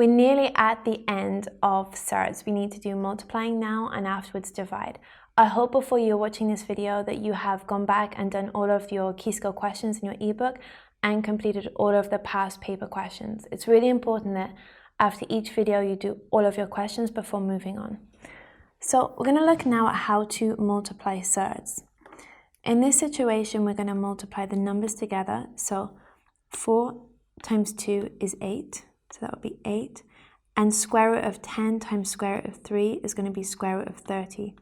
We're nearly at the end of Surds. We need to do multiplying now and afterwards divide. I hope before you're watching this video that you have gone back and done all of your key skill questions in your ebook and completed all of the past paper questions. It's really important that after each video you do all of your questions before moving on. So we're going to look now at how to multiply surds. In this situation, we're going to multiply the numbers together. So 4 times 2 is 8. So that would be 8. And square root of 10 times square root of 3 is going to be square root of 30.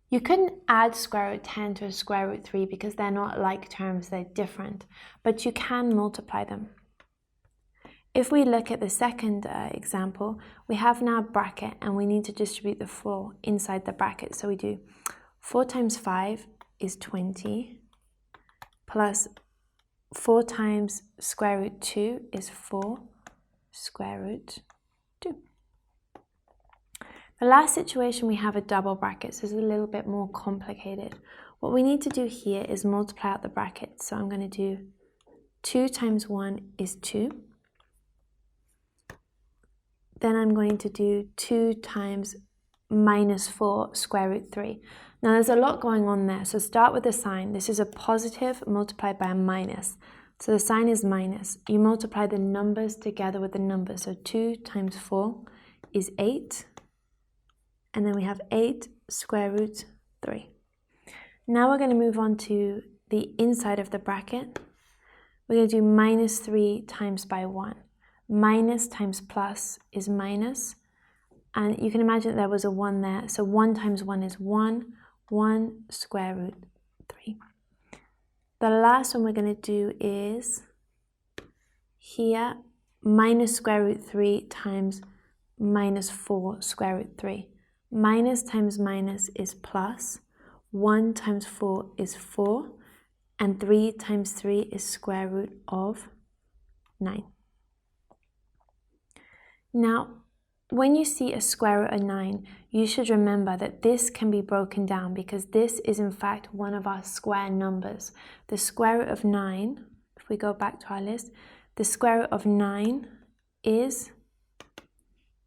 You couldn't add square root 10 to a square root 3 because they're not like terms, they're different. But you can multiply them. If we look at the second example, we have now a bracket and we need to distribute the 4 inside the bracket. So we do 4 times 5 is 20 plus 4 times square root 2 is 4 square root 2. The last situation we have a double bracket, so it's a little bit more complicated. What we need to do here is multiply out the bracket. So I'm going to do 2 times 1 is 2. Then I'm going to do 2 times minus 4 square root 3. Now there's a lot going on there, so start with the sign. This is a positive multiplied by a minus. So the sign is minus. You multiply the numbers together with the numbers. So 2 times 4 is 8. And then we have 8 square root 3. Now we're going to move on to the inside of the bracket. We're going to do minus 3 times by 1. Minus times plus is minus. And you can imagine there was a 1 there. So 1 times 1 is 1. 1 square root 3. The last one we're going to do is here, minus square root 3 times minus 4 square root 3. Minus times minus is plus. 1 times 4 is 4. And 3 times 3 is square root of 9. Now, when you see a square root of 9, you should remember that this can be broken down because this is in fact one of our square numbers. The square root of 9, if we go back to our list, the square root of 9 is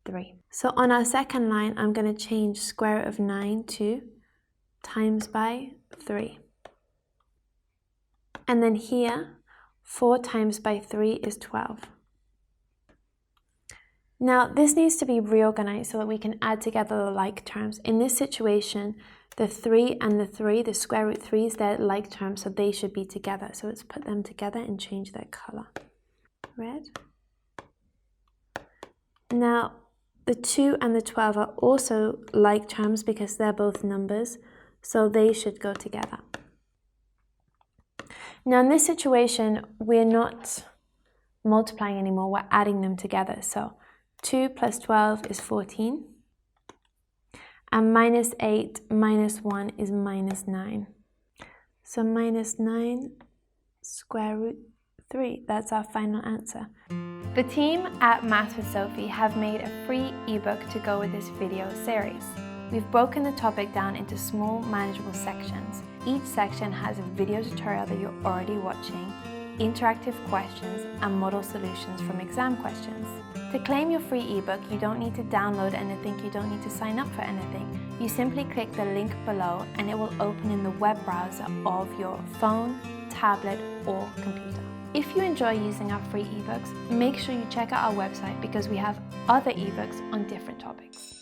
3. So on our second line, I'm going to change square root of 9 to times by 3. And then here, 4 times by 3 is 12. Now, this needs to be reorganized so that we can add together the like terms. In this situation, the 3 and the 3, the square root 3s, they're like terms, so they should be together. So let's put them together and change their color. Red. Now, the 2 and the 12 are also like terms because they're both numbers, so they should go together. Now, in this situation, we're not multiplying anymore, we're adding them together. So 2 plus 12 is 14. And minus 8 minus 1 is minus 9. So minus 9 square root 3. That's our final answer. The team at Maths with Sophie have made a free ebook to go with this video series. We've broken the topic down into small, manageable sections. Each section has a video tutorial that you're already watching, interactive questions, and model solutions from exam questions. To claim your free ebook, you don't need to download anything, you don't need to sign up for anything. You simply click the link below and it will open in the web browser of your phone, tablet, or computer. If you enjoy using our free ebooks, make sure you check out our website because we have other ebooks on different topics.